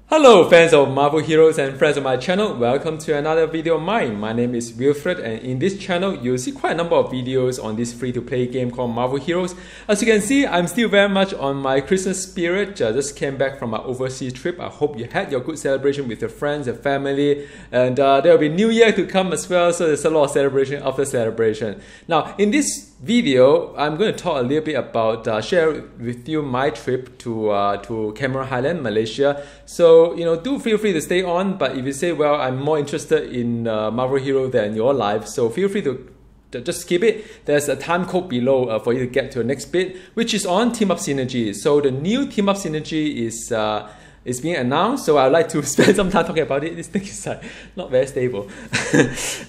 Hello fans of Marvel heroes and friends of my channel, welcome to another video of mine. My name is Wilfred and in this channel you'll see quite a number of videos on this free-to-play game called Marvel Heroes. As you can see, I'm still very much on my Christmas spirit. Just came back from my overseas trip. I hope you had your good celebration with your friends and family, and there will be New Year to come as well, so there's a lot of celebration after celebration. Now in this video, I'm going to talk a little bit about, share with you my trip to Cameron Highlands, Malaysia. So, do feel free to stay on, but if you say, well, I'm more interested in Marvel Hero than your life, so feel free to just skip it. There's a time code below for you to get to the next bit, which is on Team Up Synergies. So the new Team Up Synergy is being announced, so I'd like to spend some time talking about it. This thing is not very stable.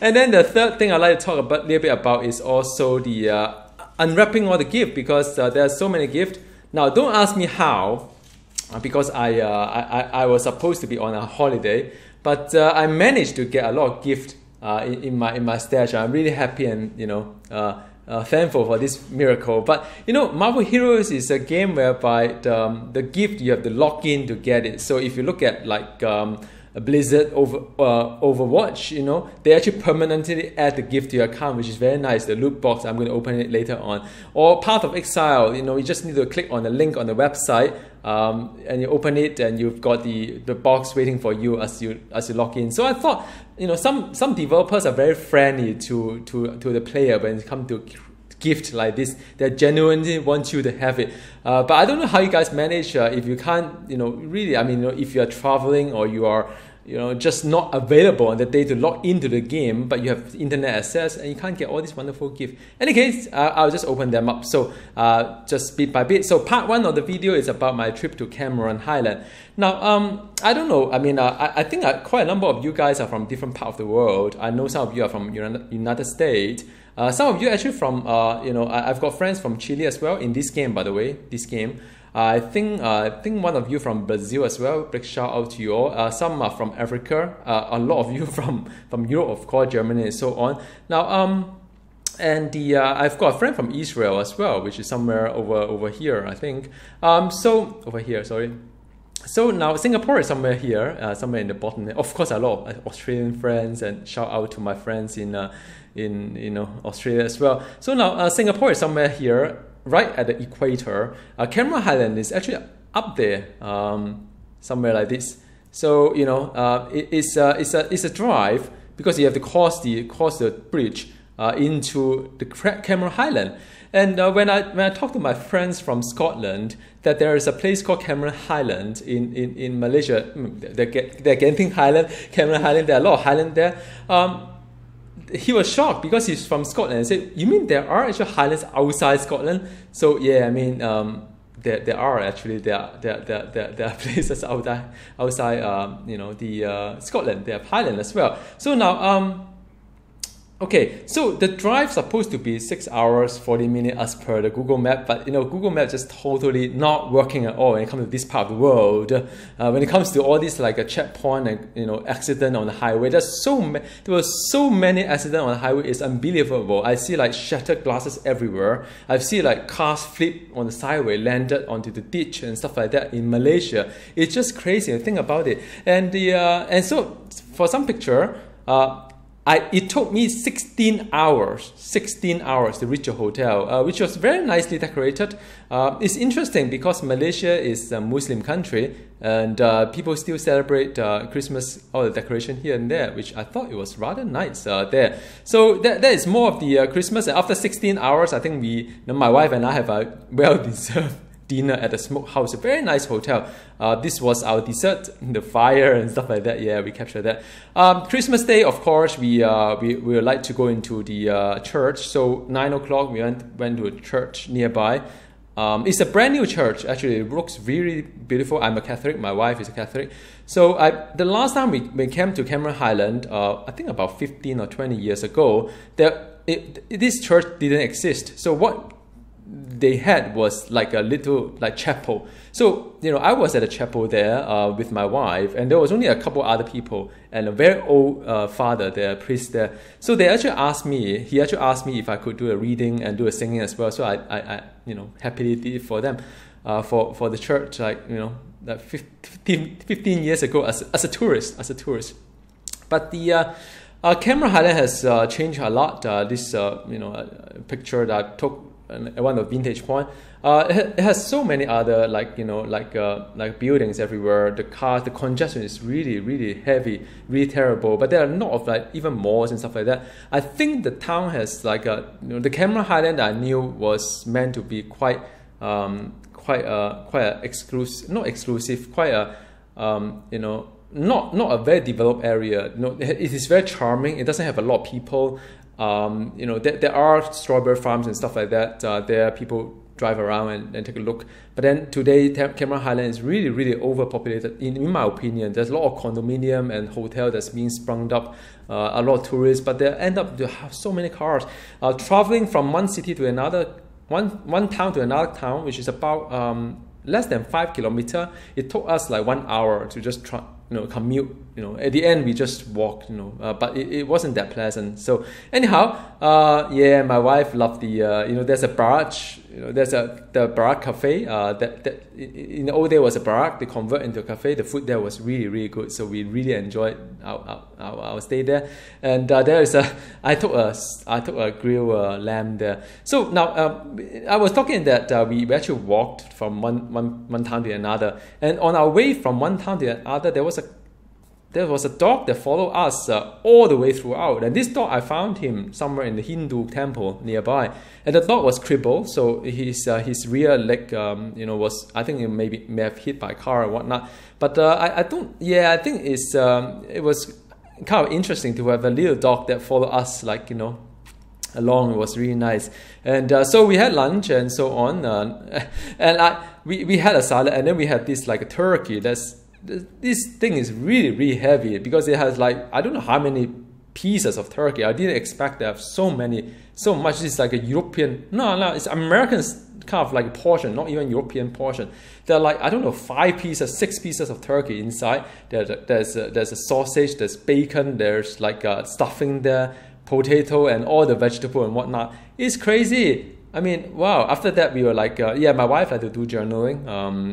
And then the third thing I'd like to talk about a little bit about is also the unwrapping all the gifts, because there are so many gifts. Now don't ask me how, because I was supposed to be on a holiday, but I managed to get a lot of gifts in my stash. I'm really happy and thankful for this miracle. But Marvel Heroes is a game whereby the gift you have to log in to get it. So if you look at like Blizzard Overwatch, they actually permanently add the gift to your account, which is very nice. The loot box, I'm going to open it later on. Or Path of Exile, you just need to click on the link on the website, and you open it and you've got the box waiting for you as you log in. So I thought, some developers are very friendly to the player when it comes to gift like this. They genuinely want you to have it, but I don't know how you guys manage if you can't, really, if you are traveling or you are just not available on the day to log into the game, but you have internet access and you can't get all these wonderful gifts. In any case, I'll just open them up. So just bit by bit. So part one of the video is about my trip to Cameron Highlands. Now, I don't know. I think quite a number of you guys are from different parts of the world. I know some of you are from United States. Some of you actually from, I've got friends from Chile as well in this game, by the way, this game. I think one of you from Brazil as well. Big shout out to you all. Some are from Africa. A lot of you from Europe, of course, Germany and so on. Now, and I've got a friend from Israel as well, which is somewhere over here, I think. So over here, sorry. So now Singapore is somewhere here, somewhere in the bottom there. Of course, a lot of Australian friends, and shout out to my friends in Australia as well. So now Singapore is somewhere here, right at the equator. Cameron Highlands is actually up there, somewhere like this. So it's a drive, because you have to cross the bridge into the Cameron Highlands. And when I talk to my friends from Scotland, that there is a place called Cameron Highlands in Malaysia, they're Genting Highland, Cameron Highland, there are a lot of Highland there. He was shocked because he's from Scotland and said, "You mean there are actually highlands outside Scotland?" So yeah, there are actually there are places outside the Scotland. They have highland as well. So now okay, so the drive supposed to be 6 hours 40 minutes as per the Google Map, but Google Map just totally not working at all when it comes to this part of the world. When it comes to all this like a checkpoint and accident on the highway, there were so many accidents on the highway. It's unbelievable. I see like shattered glasses everywhere. I've seen like cars flip on the sideway, landed onto the ditch and stuff like that in Malaysia. It's just crazy to think about it. And so for some picture, it took me 16 hours to reach a hotel, which was very nicely decorated. It's interesting because Malaysia is a Muslim country, and people still celebrate Christmas, all the decoration here and there, which I thought it was rather nice there. So that is more of the Christmas. And after 16 hours, I think my wife and I have a well-deserved dinner at the Smokehouse, a very nice hotel. This was our dessert, the fire and stuff like that. Yeah, we captured that. Christmas Day, of course, we would like to go into the church. So 9 o'clock, we went to a church nearby. It's a brand new church. Actually, it looks really beautiful. I'm a Catholic. My wife is a Catholic. So the last time we came to Cameron Highlands, I think about 15 or 20 years ago, this church didn't exist. So what they had was like a little chapel. So I was at a chapel there with my wife, and there was only a couple other people and a very old father there, priest there. So he actually asked me if I could do a reading and do a singing as well. So I happily did it for them, for the church, like 15 years ago as a tourist. But the Cameron Highlands has changed a lot. This picture that I took at one of the vintage point. It has so many other like buildings everywhere. The congestion is really heavy, really terrible. But there are not of like even malls and stuff like that. I think the town has like the Cameron Highland I knew was meant to be quite a exclusive, not exclusive, quite a not a very developed area. It is very charming. It doesn't have a lot of people. There are strawberry farms and stuff like that. There people drive around and take a look. But then today, Cameron Highlands is really overpopulated. In my opinion, there's a lot of condominium and hotel that's being sprung up. A lot of tourists, but they end up to have so many cars traveling from one city to another, one town to another town, which is about less than 5 kilometers. It took us like 1 hour to just commute. At the end we just walked. But it wasn't that pleasant. So anyhow, yeah, my wife loved the. There's a barrage. There's the barrage cafe. That in the old day was a barrage. They convert into a cafe. The food there was really good. So we really enjoyed our stay there. And there is I took a grilled lamb there. So now I was talking that we actually walked from one town to another, and on our way from one town to another, there was a dog that followed us all the way throughout. And this dog, I found him somewhere in the Hindu temple nearby, and the dog was crippled, so his rear leg was, I think, it may have hit by a car or whatnot. But I think it was kind of interesting to have a little dog that followed us along. It was really nice. And so we had lunch and so on, and we had a salad, and then we had this like a turkey. This thing is really heavy because it has like, I don't know how many pieces of turkey. I didn't expect to have so much. It's like a European, no, it's American kind of like a portion, not even European portion. There are like, I don't know, 6 pieces of turkey inside. There's a sausage, there's bacon, there's like stuffing there, potato, and all the vegetable and whatnot. It's crazy. I mean, wow. After that, we were like, my wife had to do journaling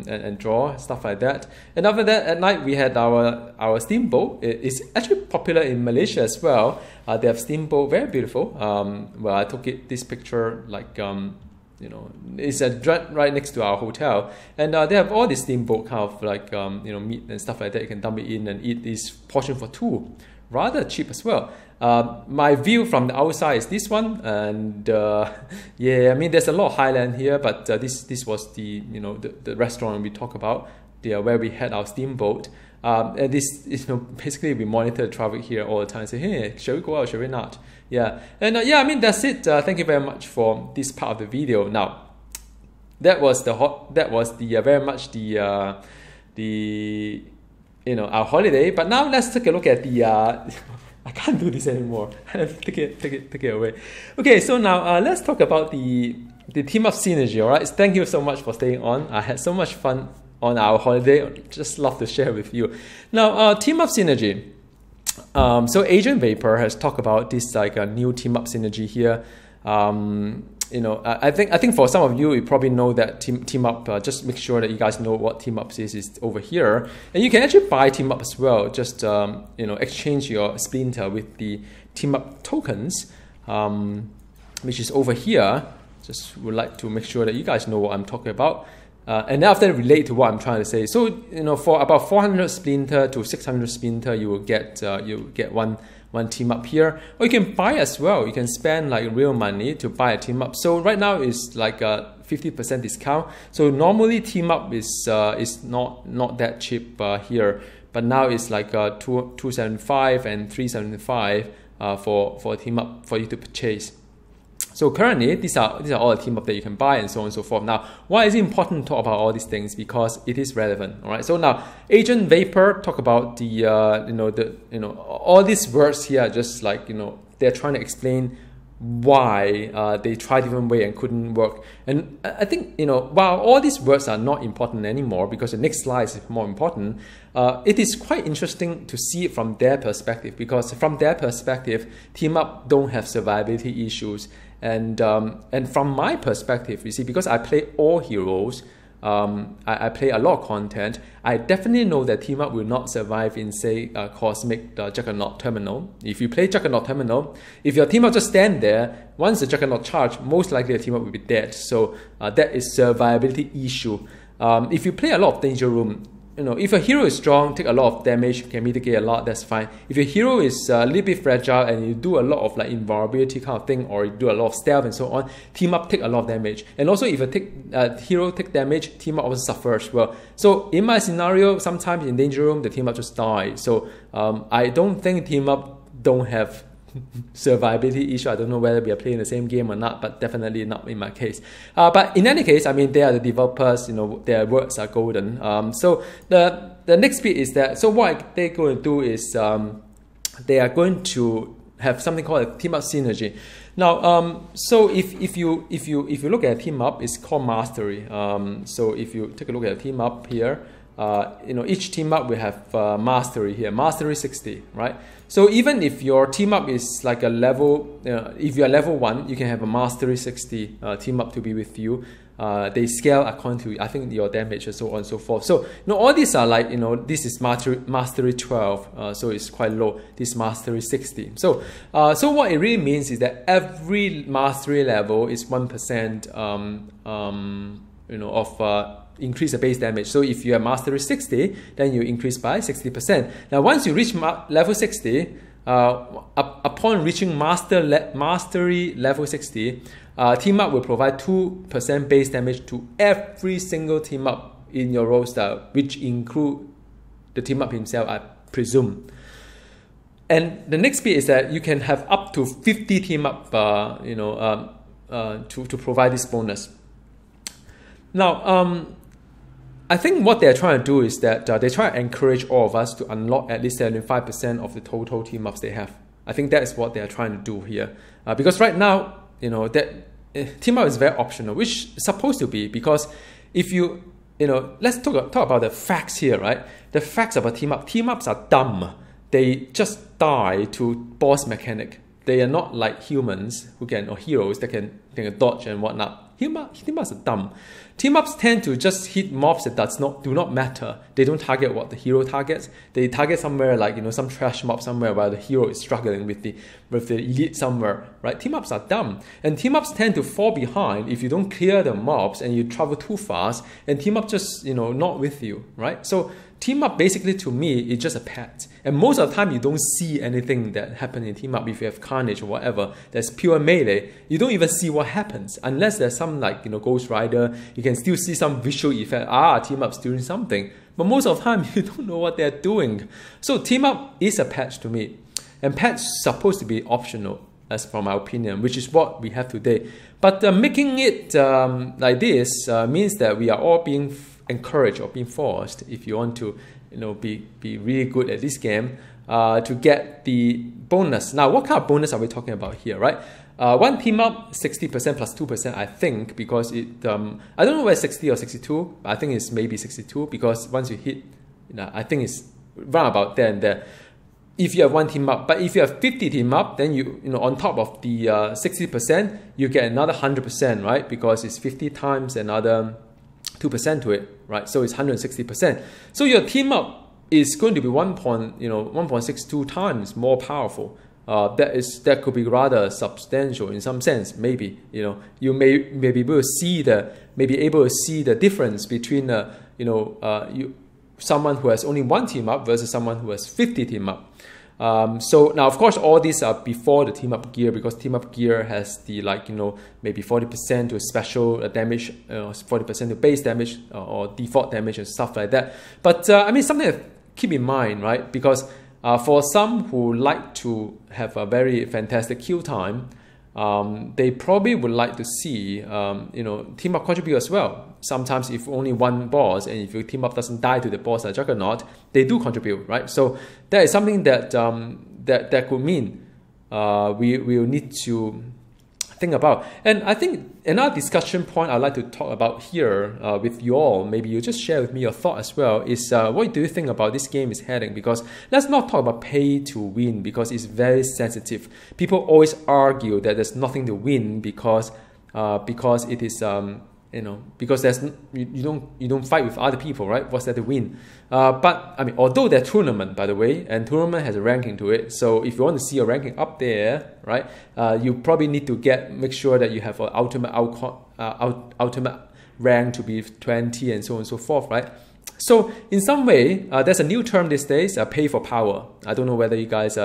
and draw, stuff like that. And after that, at night, we had our steamboat. It's actually popular in Malaysia as well. They have steamboat, very beautiful. Well, I took this picture like, it's right next to our hotel. And they have all this steamboat kind of like, meat and stuff like that. You can dump it in and eat this portion for 2. Rather cheap as well. My view from the outside is this one, and yeah, I mean there's a lot of highland here, but this was the the restaurant we talk about, where we had our steamboat. And this basically we monitor the traffic here all the time. Say, hey, shall we go out? Shall we not? Yeah, and yeah, I mean that's it. Thank you very much for this part of the video. Now, that was very much our holiday. But now let's take a look at the. I can't do this anymore. Take it away. Okay, so now let's talk about the team up synergy. All right, thank you so much for staying on. I had so much fun on our holiday. Just love to share with you. Now, team up synergy. So Agent Vapor has talked about this like a new team up synergy here. I think for some of you probably know that team up. Just make sure that you guys know what team up is over here, and you can actually buy team up as well. Just exchange your splinter with the team up tokens, which is over here. Just would like to make sure that you guys know what I'm talking about, and then after relate to what I'm trying to say. So for about 400 splinter to 600 splinter, you will get one team up here, or you can buy as well. You can spend like real money to buy a team up. So right now it's like a 50% discount. So normally team up is not that cheap here, but now it's like 275 and 375 for a team up for you to purchase. So currently, these are all the team up that you can buy and so on and so forth. Now, why is it important to talk about all these things? Because it is relevant. All right. So now, Agent Vapor talk about the all these words here. Just like they're trying to explain why they tried different way and couldn't work. And I think while all these words are not important anymore because the next slide is more important, it is quite interesting to see it from their perspective, because from their perspective, team up don't have survivability issues. And from my perspective, you see, because I play all heroes, I play a lot of content, I definitely know that team up will not survive in, say, Cosmic Juggernaut Terminal. If you play Juggernaut Terminal, if your team up just stand there, once the Juggernaut charge, most likely the team up will be dead. So that is a survivability issue. If you play a lot of Danger Room, if a hero is strong, take a lot of damage, can mitigate a lot, that's fine. If your hero is a little bit fragile and you do a lot of like invulnerability kind of thing, or you do a lot of stealth and so on, team up take a lot of damage. And also if a hero take damage, team up also suffers as well. So in my scenario, sometimes in Danger Room, the team up just die. So I don't think team up don't have survivability issue. I don't know whether we are playing the same game or not, but definitely not in my case. But in any case, I mean, they are the developers, their words are golden. So the next bit is that, so what they're going to do is they are going to have something called a team up synergy. Now, so if you look at a team up, it's called mastery. So if you take a look at a team up here, each team up will have mastery here, mastery 60, right? So even if your team up is like a level, if you're level 1, you can have a mastery 60 team up to be with you. They scale according to, I think, your damage and so on and so forth. So all these are like, this is mastery 12, so it's quite low. This mastery 60. So so what it really means is that every mastery level is 1% of increase the base damage. So if you have mastery 60, then you increase by 60%. Now once you reach level 60, upon reaching mastery level 60, team up will provide 2% base damage to every single team up in your roster, which include the team up himself, I presume. And the next bit is that you can have up to 50 team up to provide this bonus. Now, I think what they're trying to do is that they try to encourage all of us to unlock at least 75% of the total team ups they have. I think that is what they're trying to do here. Because right now, that team up is very optional, which is supposed to be, because if you, let's talk about the facts here, right? The facts about team up. Team ups are dumb. They just die to boss mechanic. They are not like humans or heroes that can dodge and whatnot. Team ups are dumb. Team ups tend to just hit mobs that do not matter. They don't target what the hero targets. They target somewhere like some trash mob somewhere while the hero is struggling with the elite somewhere, right? Team ups are dumb, and team ups tend to fall behind if you don't clear the mobs and you travel too fast, and team up just not with you, right? So team up basically to me is just a pet, and most of the time you don't see anything that happens in team up. If you have carnage or whatever, that's pure melee, you don't even see what happens unless there's some like Ghost Rider. You can still see some visual effect. Team up's doing something, but most of the time you don't know what they're doing. So team up is a patch to me, and patch is supposed to be optional, as for my opinion, which is what we have today. But making it like this means that we are all being encouraged or being forced, if you want to be really good at this game, to get the bonus. Now what kind of bonus are we talking about here, right? One team up 60% plus 2%, I think, because it I don't know whether 60 or 62. I think it's maybe 62, because once you hit, I think it's round about there and there, if you have one team up. But if you have 50 team up, then you on top of the 60%, you get another 100%, right? Because it's 50 times another 2% to it, right? So it's 160%. So your team up is going to be 1.62 times more powerful. That could be rather substantial in some sense. Maybe you may be able to see the difference between someone who has only one team up versus someone who has 50 team up. So now, of course, all these are before the team up gear, because team up gear has the maybe 40% to special damage, 40% to base damage or default damage and stuff like that. But I mean, something to keep in mind, right? Because for some who like to have a very fantastic kill time, they probably would like to see team up contribute as well. Sometimes if only one boss, and if your team up doesn't die to the boss or Juggernaut, they do contribute, right? So that is something that that could mean we will need to think about. And I think another discussion point I'd like to talk about here with you all, maybe you just share with me your thought as well, is what do you think about this game is heading? Because let's not talk about pay to win, because it's very sensitive. People always argue that there's nothing to win because it is because you don't fight with other people, right? What's there to win? But I mean, although they're tournament, by the way, and tournament has a ranking to it, so if you want to see your ranking up there, right, you probably need to make sure that you have an ultimate rank to be 20 and so on and so forth, right? So in some way, there's a new term these days, pay for power. I don't know whether you guys,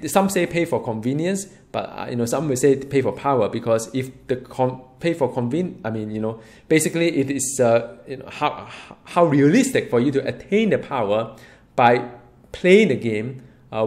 some say pay for convenience, but some will say pay for power, because if the pay for convenience, I mean, basically it is how realistic for you to attain the power by playing the game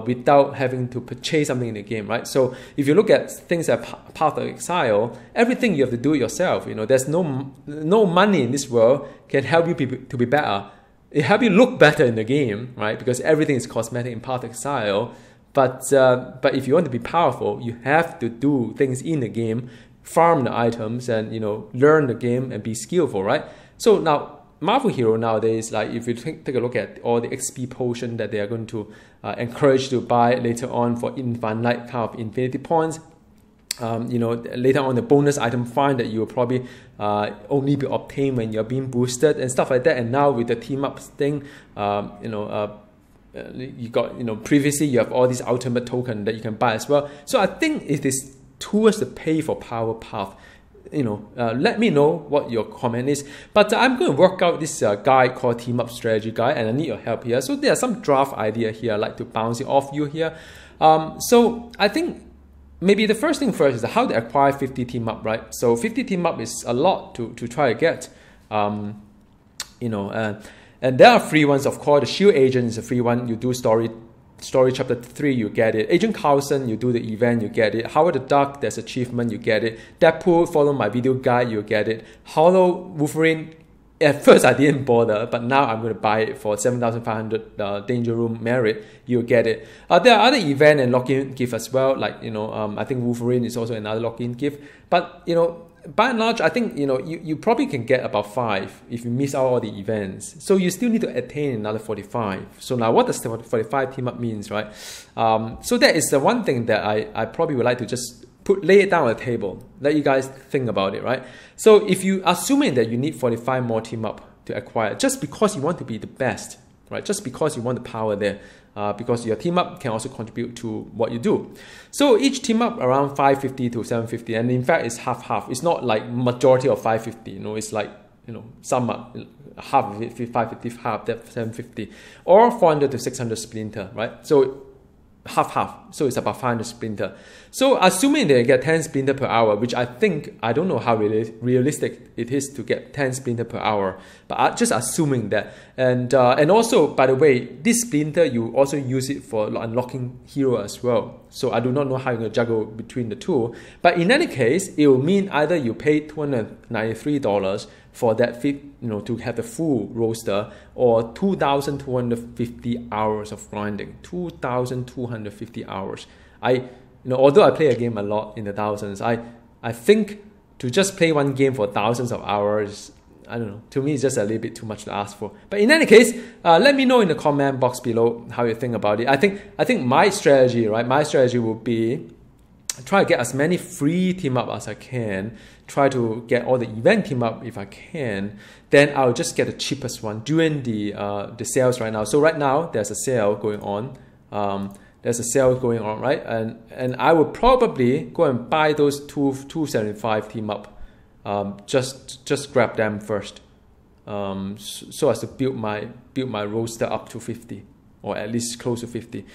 without having to purchase something in the game, right? So if you look at things like Path of Exile, everything you have to do it yourself. There's no money in this world can help you to be better. It helps you look better in the game, right? Because everything is cosmetic in Path of Exile. But if you want to be powerful, you have to do things in the game, farm the items, and learn the game and be skillful, right? So now Marvel Hero nowadays, like if you take a look at all the XP potion that they are going to encourage you to buy later on for infinite kind of infinity points. Later on the bonus item find that you will probably only be obtained when you're being boosted and stuff like that. And now with the team up thing, you got previously you have all these ultimate token that you can buy as well. So I think it is towards the pay for power path. Let me know what your comment is. But I'm going to work out this guide called Team Up Strategy Guide, and I need your help here. So there are some draft idea here I'd like to bounce it off you here. So I think maybe the first thing first is how to acquire 50 team up, right? So 50 team up is a lot to try to get. And there are free ones, of course. The Shield Agent is a free one. You do story chapter 3, you get it. Agent Carlson, you do the event, you get it. Howard the Duck, there's achievement, you get it. Deadpool, follow my video guide, you get it. Hollow Wolverine, at first I didn't bother, but now I'm going to buy it for 7,500 Danger Room merit, you get it. There are other event and lock-in gift as well, like, I think Wolverine is also another lock-in gift. But, by and large, I think, you probably can get about 5 if you miss out all the events. So you still need to attain another 45. So now what does the 45 team up means, right? So that is the one thing that I probably would like to just lay it down on the table. Let you guys think about it, right? So if you assuming that you need 45 more team up to acquire, just because you want to be the best, right? Just because you want the power there. Because your team up can also contribute to what you do. So each team up around 550 to 750, and in fact it's half. It's not like majority of 550, it's like, some half of it, 550, half that 750, or 400 to 600 splinter, right? So half, so it's about 500 splinter. So assuming they get 10 splinter per hour, which I don't know how realistic it is to get 10 splinter per hour, but just assuming that. And also, by the way, this splinter, you also use it for unlocking hero as well. So I do not know how you're going to juggle between the two. But in any case, it will mean either you pay $293 for that to have the full roster, or 2,250 hours of grinding. 2,250 hours. Although I play a game a lot in the thousands, I think to just play one game for thousands of hours, I don't know, to me it's just a little bit too much to ask for. But in any case, let me know in the comment box below how you think about it. I think my strategy, right? My strategy will be try to get as many free team up as I can, try to get all the event team up if I can, then I'll just get the cheapest one during the sales right now. So right now there's a sale going on. Right? And I will probably go and buy those 275 team up. Just grab them first. So as to build my roster up to 50, or at least close to 50.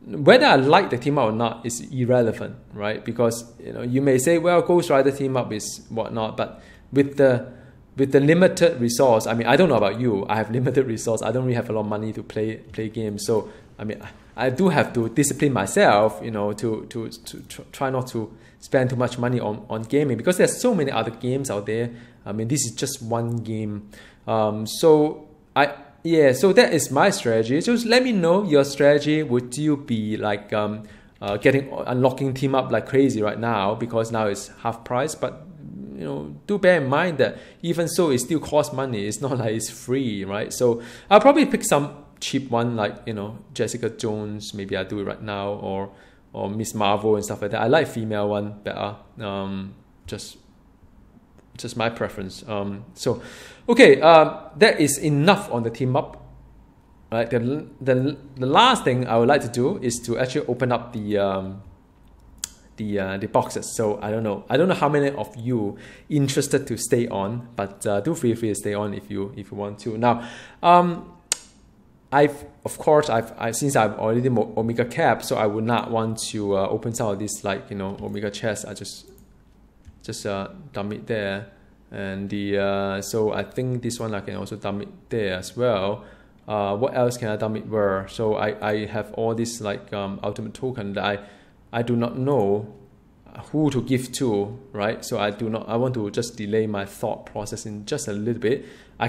Whether I like the team up or not is irrelevant, right? Because you may say, well, Ghost Rider team up is whatnot, but with the limited resource, I mean, I don't know about you. I have limited resource. I don't really have a lot of money to play games. So I mean, I do have to discipline myself, to try not to spend too much money on gaming, because there's so many other games out there. I mean, this is just one game. So that is my strategy. So just let me know your strategy. Would you be like unlocking team up like crazy right now, because now it's half price? But do bear in mind that even so, it still costs money. It's not like it's free, right? So I'll probably pick some cheap one, like Jessica Jones. Maybe I do it right now, or Miss Marvel and stuff like that. I like female one better. Just just my preference. So, okay, that is enough on the team up. Right, the last thing I would like to do is to actually open up the boxes. So I don't know how many of you interested to stay on, but do feel free to stay on if you want to. Now, of course since I've already Omega cap, so I would not want to open some of these, like, you know, Omega chests. I just dump it there, and so I think this one I can also dump it there as well. What else can I dump it where? So I have all this, like, ultimate token that I do not know who to give to, right? So I want to just delay my thought process in just a little bit. I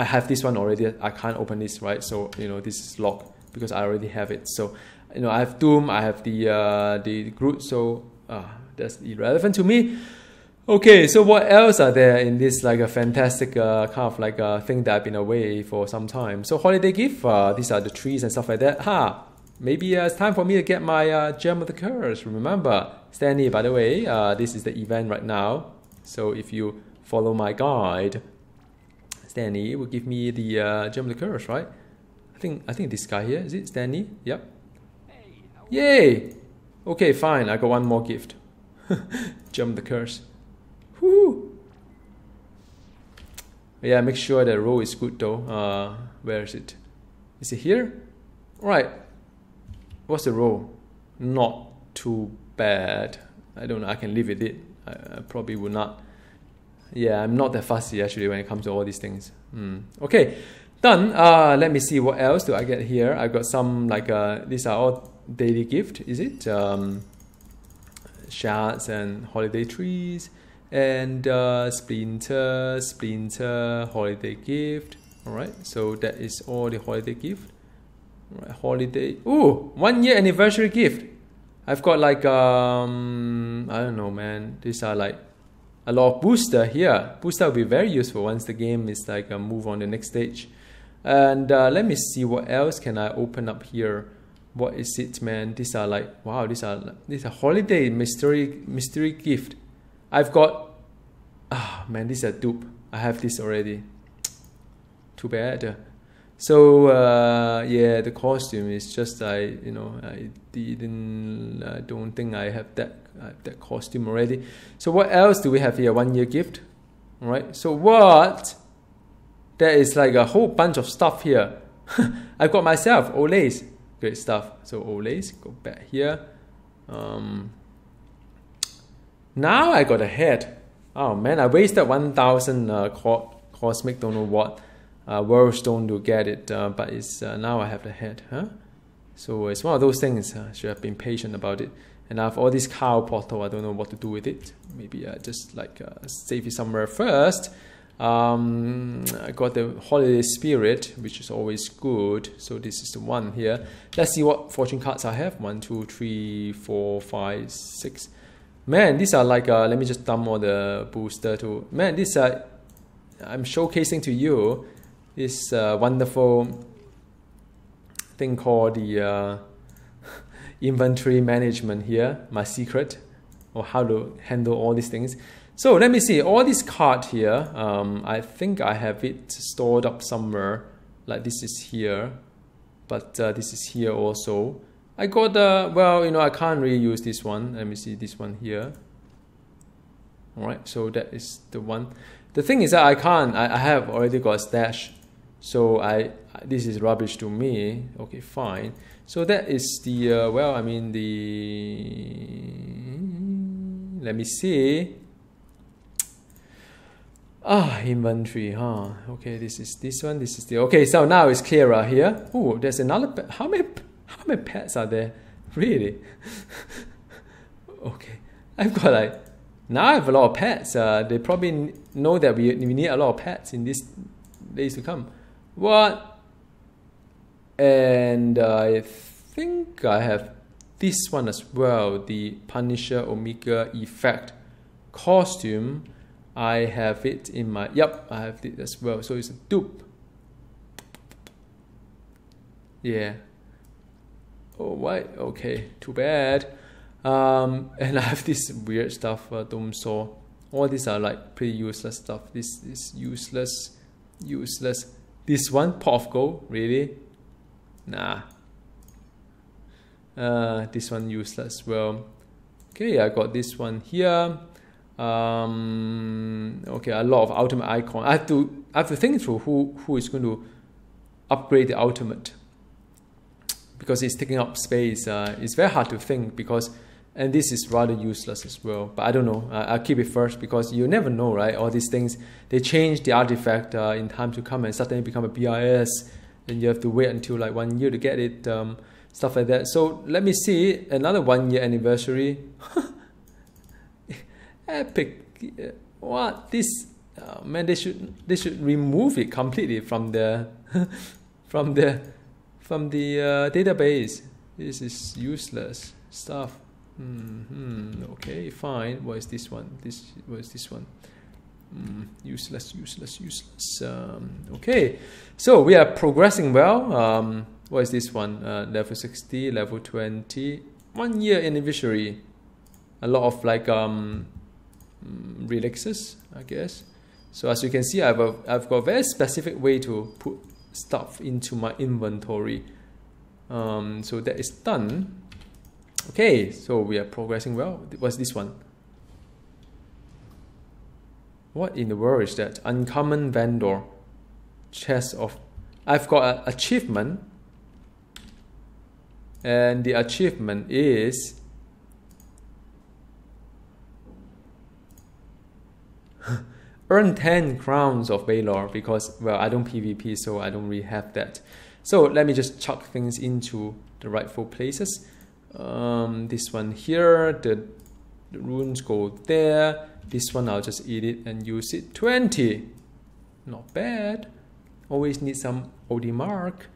have this one already. I can't open this, right? So, you know, this is locked because I already have it. So, you know, I have Doom, I have the Groot, so that's irrelevant to me. Okay, so what else are there in this, like, a fantastic kind of like a thing that I've been away for some time? So holiday gift, these are the trees and stuff like that. Maybe it's time for me to get my Gem of the Curse. Remember, Stanley, by the way, this is the event right now. So if you follow my guide, Stanley will give me the Gem of the Curse, right? I think this guy here, is it Stanley? Yep. Yay! Okay, fine, I got one more gift. Gem of the Curse. Woo! Yeah, make sure the row is good though. Where is it? Is it here? Right. What's the row? Not too bad. I don't know. I can live with it. I probably would not. Yeah, I'm not that fussy actually when it comes to all these things. Okay, done. Let me see what else do I get here. I got some, like, these are all daily gift. Is it? Shards and holiday trees. And splinter, holiday gift. All right, so that is all the holiday gift. All right, holiday. Ooh, 1 year anniversary gift. I've got, like, I don't know, man. These are like a lot of booster here. Booster will be very useful once the game is, like, move on the next stage. And let me see what else can I open up here. What is it, man? These are like, wow. These are holiday mystery gift. I've got, man, this is a dupe. I have this already. Too bad. So yeah, the costume is just, I don't think I have that costume already. So what else do we have here? 1 year gift. All right. So what? There is like a whole bunch of stuff here. I've got myself Olays. Great stuff. So Olays, go back here. Now I got a head. Oh man, I wasted 1,000 cosmic, don't know what, world stone to get it, but it's now I have the head, huh? So it's one of those things. Should have been patient about it. And I have all this cow portal. I don't know what to do with it. Maybe just like save it somewhere first. I got the holiday spirit, which is always good. So this is the one here. Let's see what fortune cards I have. 1, 2, 3, 4, 5, 6. Man, these are like, let me just dump all the booster too. Man, these are, I'm showcasing to you this wonderful thing called the inventory management here, my secret, or how to handle all these things. So let me see, all this card here, I think I have it stored up somewhere, like this is here, but this is here also. I got well, I can't really use this one. Let me see this one here. All right, so that is the one. The thing is that I can't, I have already got a stash. So this is rubbish to me. Okay, fine. So that is the, well, I mean let me see. Inventory, huh? Okay, this is this one, this is the, okay, so now it's clearer here. Oh, there's another, how many pets are there? Really? Okay, I've got like, now I have a lot of pets. They probably know that we need a lot of pets in these days to come. What? And I think I have this one as well, the Punisher Omega Effect costume. I have it in my, yep, I have it as well. So it's a dupe. Yeah. Oh, why? Okay, too bad. And I have this weird stuff, Doom Saw. All these are like pretty useless stuff. This is useless. This one, pot of gold, really? Nah. This one useless. Well, okay, I got this one here. Okay, a lot of ultimate icon. I have to think through who is going to upgrade the ultimate, because it's taking up space. It's very hard to think, because, and this is rather useless as well. But I don't know. I'll keep it first, because you never know, right? All these things, they change the artifact in time to come, and suddenly become a BIS, and you have to wait until like 1 year to get it. Stuff like that. So let me see, another 1 year anniversary. Epic. What this? Man, they should remove it completely from the from the database. This is useless stuff. Okay, fine. What is this one? What is this one? Useless. Okay, so we are progressing well. What is this one? Level 60, level 20. 1 year anniversary. A lot of like relixes, I guess. So as you can see, I've got a very specific way to put stuff into my inventory. So that is done. Okay, so we are progressing well. What's this one? What in the world is that? Uncommon vendor. Chest of... I've got an achievement. And the achievement is... earn 10 crowns of Valor, because, well, I don't PvP, so I don't really have that. So let me just chuck things into the rightful places. This one here, the runes go there. This one I'll just eat it and use it. 20. Not bad. Always need some OD mark.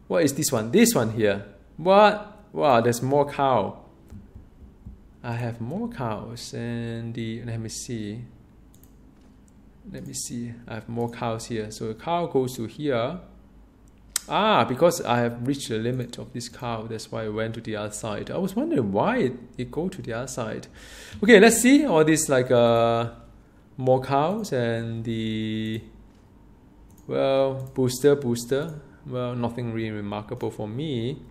What is this one? This one here. What? Wow, there's more cow. I have more cows, and let me see. I have more cows here. So the cow goes to here. Because I have reached the limit of this cow, that's why I went to the other side. I was wondering why it go to the other side. Okay, let's see all these like more cows and the, well, booster. Well, nothing really remarkable for me.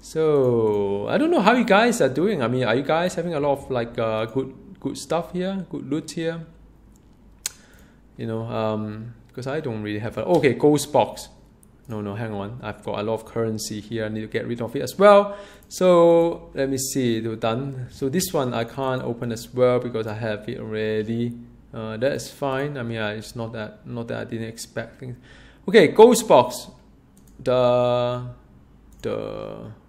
So I don't know how you guys are doing. I mean, are you guys having a lot of like good stuff here, good loot here? You know, because I don't really have a... Okay, ghost box. No, hang on. I've got a lot of currency here. I need to get rid of it as well. So let me see. They're done. So this one I can't open as well because I have it already. That's fine. I mean, it's not that I didn't expect things. Okay, ghost box.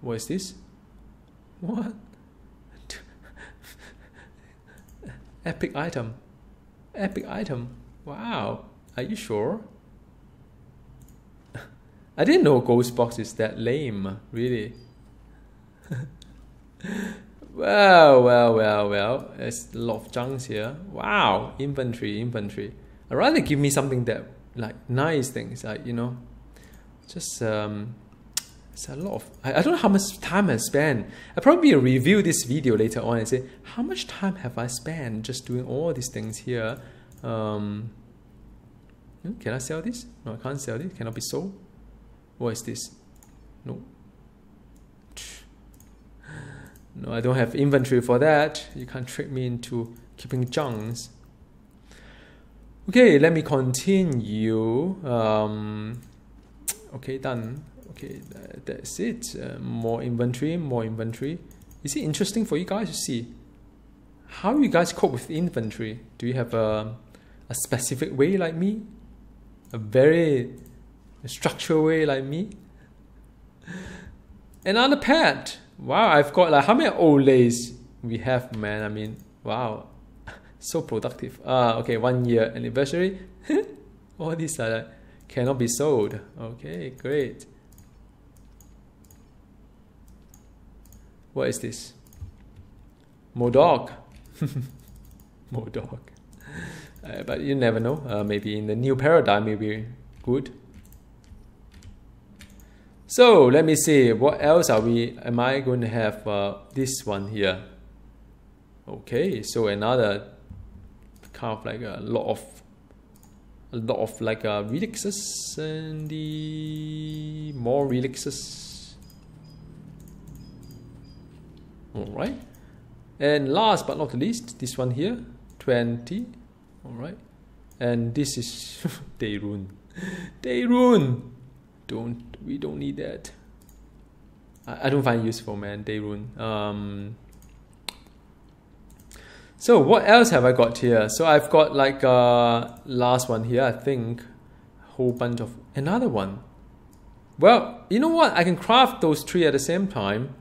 What is this? What? Epic item. Wow, are you sure? I didn't know ghost box is that lame, really. Well, there's a lot of junks here. Wow, inventory. I'd rather give me something that, like, nice things, like, you know, just, it's a lot of, I don't know how much time I spent. I'll probably review this video later on and say, how much time have I spent just doing all these things here? Can I sell this? No, I can't sell this. Cannot be sold. What is this? No. No, I don't have inventory for that. You can't trick me into keeping junks. Okay, let me continue. Okay, done. Okay, that's it. More inventory. Is it interesting for you guys to see how you guys cope with inventory? Do you have a specific way like me? A very structured way like me? Another pet. Wow, I've got like, how many olays we have, man? I mean, wow, so productive. Okay, 1 year anniversary. All these are like, cannot be sold. Okay, great. What is this? Modok. Modok. But you never know. Maybe in the new paradigm, maybe good. So let me see. What else am I going to have? This one here. Okay. So another kind of like a lot of like relixes and the more relixes. All right, and last but not least, this one here, 20. All right, and this is Dayrun. Dayrun, we don't need that. I don't find it useful, man. Dayrun. So what else have I got here? So I've got like last one here, I think, whole bunch of another one. Well, you know what? I can craft those three at the same time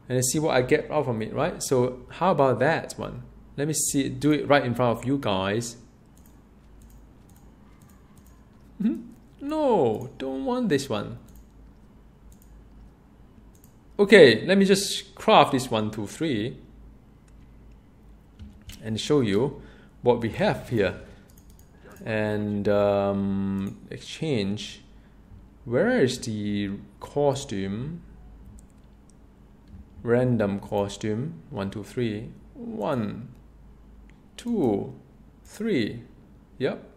and see what I get out from it, right? So how about that one? Let me see, do it right in front of you guys. No, don't want this one. Okay, let me just craft this 1, 2, 3 and show you what we have here. And exchange. Where is the costume? Random costume. 1, 2, 3. 1, 2, 3. Yep.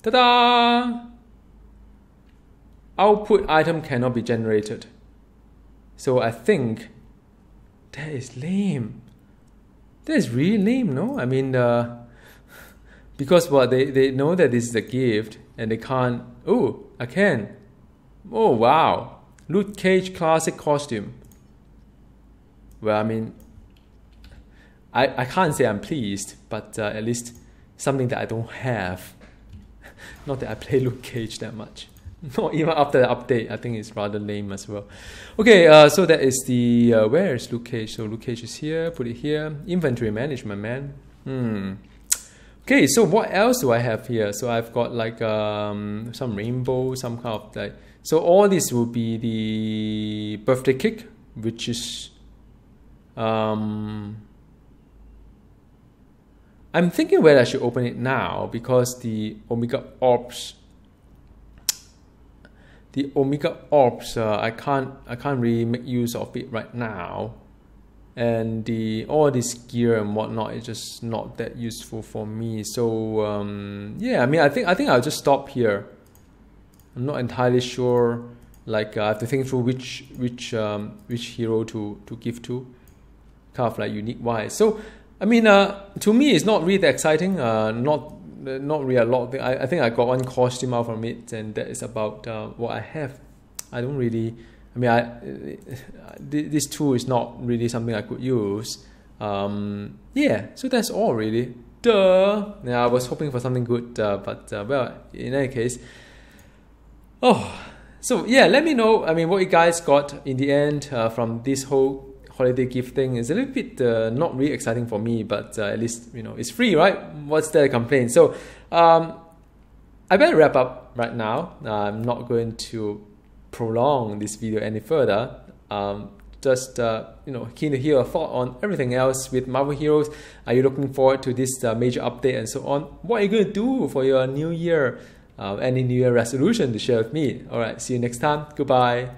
Ta-da! Output item cannot be generated. So I think that is lame. That is really lame, no? I mean, because what they know that this is a gift and they can't. Oh, I can. Oh wow, Luke Cage classic costume. Well, I mean, I can't say I'm pleased, but at least something that I don't have. Not that I play Luke Cage that much. Not even after the update. I think it's rather lame as well. Okay, so that is the where is Luke Cage? So Luke Cage is here. Put it here. Inventory management, man. Okay, so what else do I have here? So I've got like some rainbow, some kind of like. So all this will be the birthday cake, which is I'm thinking whether I should open it now because the Omega Orbs. The Omega Orbs, I can't really make use of it right now, and all this gear and whatnot is just not that useful for me. So yeah, I mean, I think I'll just stop here. I'm not entirely sure. Like I have to think through which hero to give to, kind of like unique wise. So I mean, to me, it's not really that exciting. Not really a lot. I think I got one costume out from it, and that is about what I have. I don't really. I mean, this tool is not really something I could use. Yeah, so that's all really. Duh. Yeah, I was hoping for something good, but well, in any case. Oh, so yeah, let me know. I mean, what you guys got in the end from this whole holiday gift thing. Is a little bit not really exciting for me, but at least, you know, it's free, right? What's there to complain? So I better wrap up right now. I'm not going to prolong this video any further. Just you know, keen to hear a thought on everything else with Marvel Heroes. Are you looking forward to this major update and so on? What are you going to do for your new year? Any new year resolution to share with me? All right, see you next time. Goodbye.